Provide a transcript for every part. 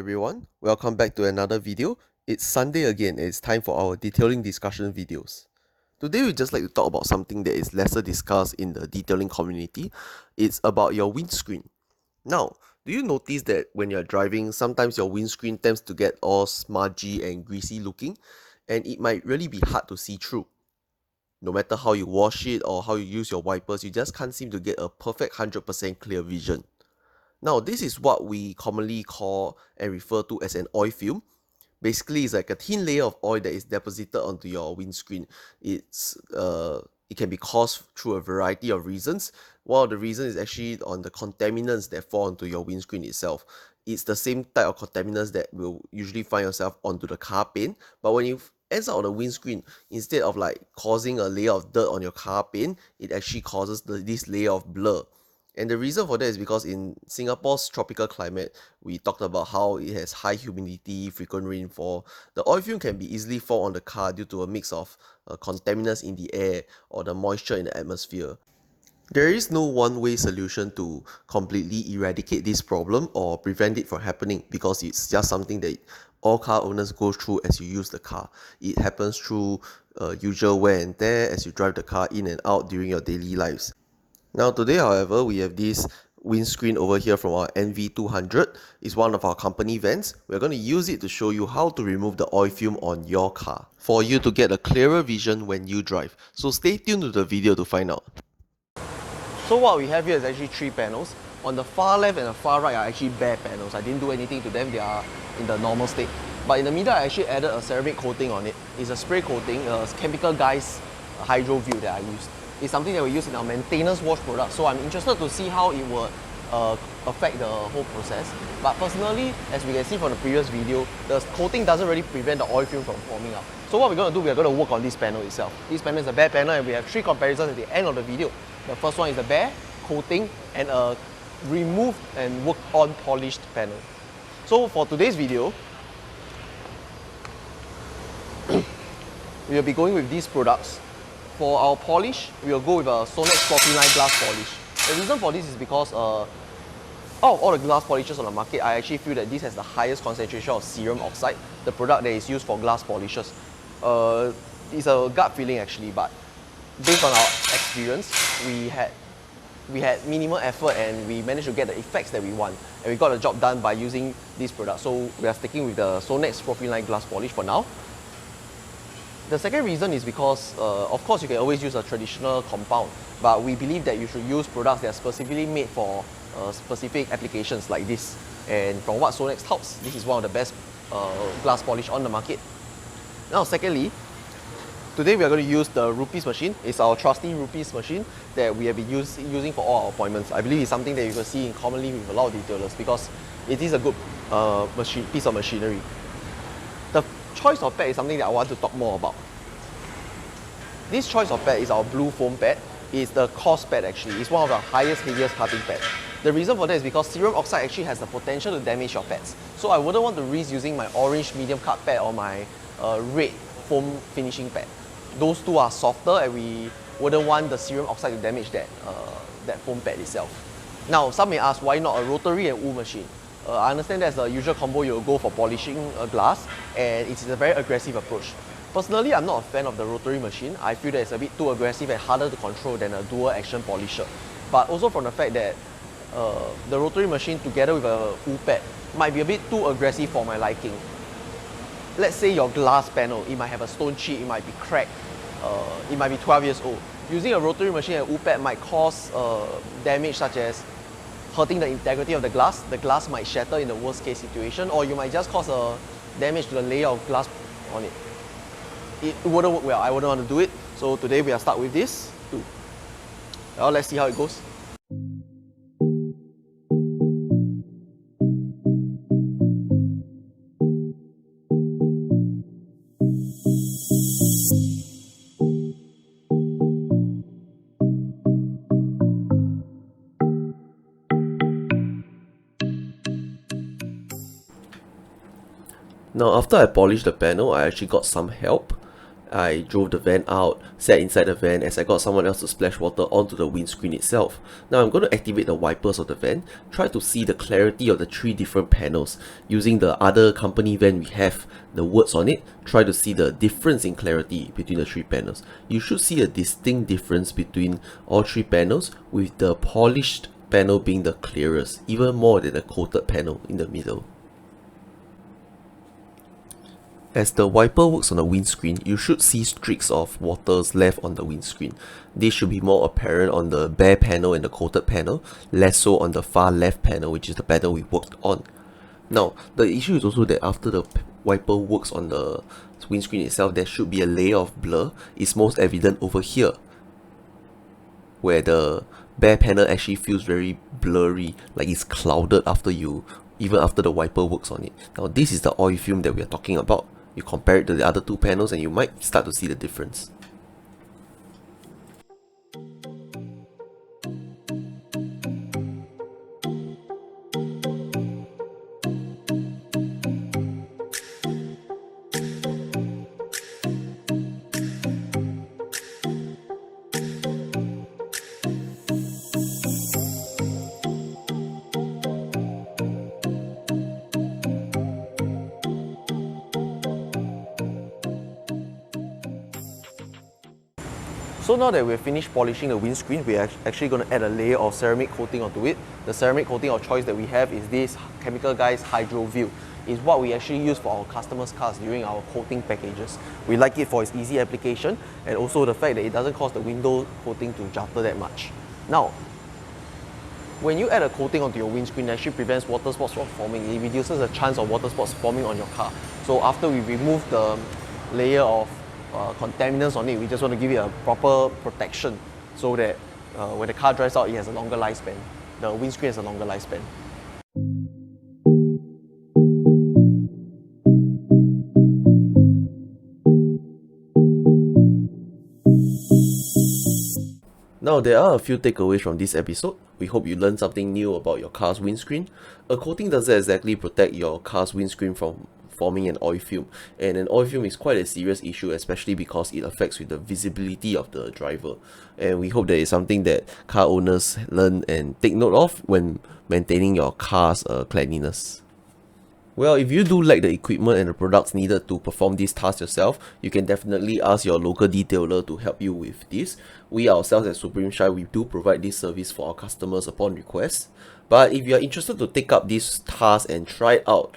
everyone, welcome back to another video. It's Sunday again and it's time for our detailing discussion videos. Today we'd just like to talk about something that is lesser discussed in the detailing community. It's about your windscreen. Now, do you notice that when you're driving, sometimes your windscreen tends to get all smudgy and greasy looking, and it might really be hard to see through. No matter how you wash it or how you use your wipers, you just can't seem to get a perfect 100% clear vision. Now, this is what we commonly call and refer to as an oil film. Basically, it's like a thin layer of oil that is deposited onto your windscreen. It can be caused through a variety of reasons. One of the reasons is actually on the contaminants that fall onto your windscreen itself. It's the same type of contaminants that will usually find yourself onto the car paint, but when it ends up on the windscreen, instead of like causing a layer of dirt on your car paint, it actually causes this layer of blur. And the reason for that is because in Singapore's tropical climate, we talked about how it has high humidity, frequent rainfall. The oil film can be easily fall on the car due to a mix of contaminants in the air or the moisture in the atmosphere. There is no one-way solution to completely eradicate this problem or prevent it from happening, because it's just something that all car owners go through as you use the car. It happens through usual wear and tear as you drive the car in and out during your daily lives. Now today, however, we have this windscreen over here from our NV200. It's one of our company vans. We're going to use it to show you how to remove the oil film on your car for you to get a clearer vision when you drive. So stay tuned to the video to find out. So what we have here is actually three panels. On the far left and the far right are actually bare panels. I didn't do anything to them, they are in the normal state. But in the middle, I actually added a ceramic coating on it. It's a spray coating, a chemical guys hydro view that I used. It's something that we use in our maintenance wash product, so I'm interested to see how it would affect the whole process. But personally, as we can see from the previous video, the coating doesn't really prevent the oil film from forming up. So what we're going to do, we're going to work on this panel itself. This panel is a bare panel, and we have three comparisons at the end of the video. The first one is the bare, coating, and a removed and worked on polished panel. So for today's video, we will be going with these products. For our polish, we will go with a SONAX profile line glass polish. The reason for this is because out of all the glass polishes on the market, I actually feel that this has the highest concentration of serum oxide, the product that is used for glass polishes. It's a gut feeling actually, but based on our experience, we had minimal effort and we managed to get the effects that we want. And we got the job done by using this product. So we are sticking with the SONAX profile line glass polish for now. The second reason is because, of course, you can always use a traditional compound, but we believe that you should use products that are specifically made for specific applications like this. And from what SONAX touts, this is one of the best glass polish on the market. Now, secondly, today we are going to use the 𝗏𝗔 machine. It's our trusty 𝗏𝗔 machine that we have been using for all our appointments. I believe it's something that you can see commonly with a lot of detailers because it is a good piece of machinery. The choice of pad is something that I want to talk more about. This choice of pad is our blue foam pad. It's the coarse pad actually. It's one of the highest, heaviest cutting pads. The reason for that is because serum oxide actually has the potential to damage your pads. So I wouldn't want to risk using my orange medium cut pad or my red foam finishing pad. Those two are softer and we wouldn't want the serum oxide to damage that foam pad itself. Now, some may ask why not a rotary and wool machine? I understand that's the usual combo you'll go for polishing a glass, and it's a very aggressive approach. Personally, I'm not a fan of the rotary machine. I feel that it's a bit too aggressive and harder to control than a dual action polisher. But also from the fact that the rotary machine together with a wool pad might be a bit too aggressive for my liking. Let's say your glass panel, it might have a stone chip, it might be cracked, it might be 12 years old. Using a rotary machine and wool pad might cause damage such as hurting the integrity of the glass might shatter in the worst case situation, or you might just cause a damage to the layer of glass on it. It wouldn't work well, I wouldn't want to do it. So today we are stuck with this too. Well, let's see how it goes. Now, after I polished the panel, I actually got some help. I drove the van out, sat inside the van as I got someone else to splash water onto the windscreen itself. Now I'm going to activate the wipers of the van, try to see the clarity of the 3 different panels. Using the other company van we have, the words on it, try to see the difference in clarity between the 3 panels. You should see a distinct difference between all 3 panels, with the polished panel being the clearest, even more than the coated panel in the middle. As the wiper works on the windscreen, you should see streaks of waters left on the windscreen. This should be more apparent on the bare panel and the coated panel, less so on the far left panel, which is the panel we worked on. Now, the issue is also that after the wiper works on the windscreen itself, there should be a layer of blur. It's most evident over here, where the bare panel actually feels very blurry, like it's clouded even after the wiper works on it. Now, this is the oil film that we are talking about. You compare it to the other 2 panels and you might start to see the difference. So now that we've finished polishing the windscreen, we're actually going to add a layer of ceramic coating onto it. The ceramic coating of choice that we have is this Chemical Guys Hydro View. It's what we actually use for our customers' cars during our coating packages. We like it for its easy application and also the fact that it doesn't cause the window coating to jumper that much. Now, when you add a coating onto your windscreen, it actually prevents water spots from forming. It reduces the chance of water spots forming on your car. So after we remove the layer of contaminants on it, we just want to give it a proper protection so that when the car dries out, it has a longer lifespan. The windscreen has a longer lifespan. Now, there are a few takeaways from this episode. We hope you learned something new about your car's windscreen. A coating doesn't exactly protect your car's windscreen from forming an oil film, and an oil film is quite a serious issue, especially because it affects with the visibility of the driver, and we hope that it's something that car owners learn and take note of when maintaining your car's cleanliness. Well, if you do lack the equipment and the products needed to perform this task yourself, you can definitely ask your local detailer to help you with this. We ourselves at 𝗕𝗏𝗀𝗏, we do provide this service for our customers upon request. But if you are interested to take up this task and try out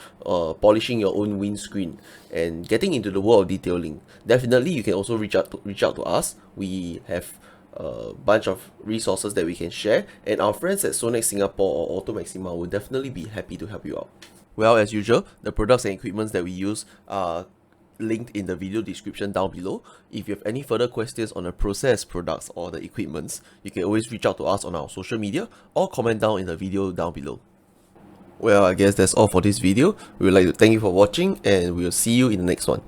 polishing your own windscreen and getting into the world of detailing, definitely you can also reach out to us. We have a bunch of resources that we can share, and our friends at SONAX Singapore or 𝗤𝗏𝗡𝐻 will definitely be happy to help you out. Well, as usual, the products and equipments that we use are linked in the video description down below. If you have any further questions on the process, products, or the equipments, you can always reach out to us on our social media or comment down in the video down below. Well, I guess that's all for this video. We would like to thank you for watching, and we'll see you in the next one.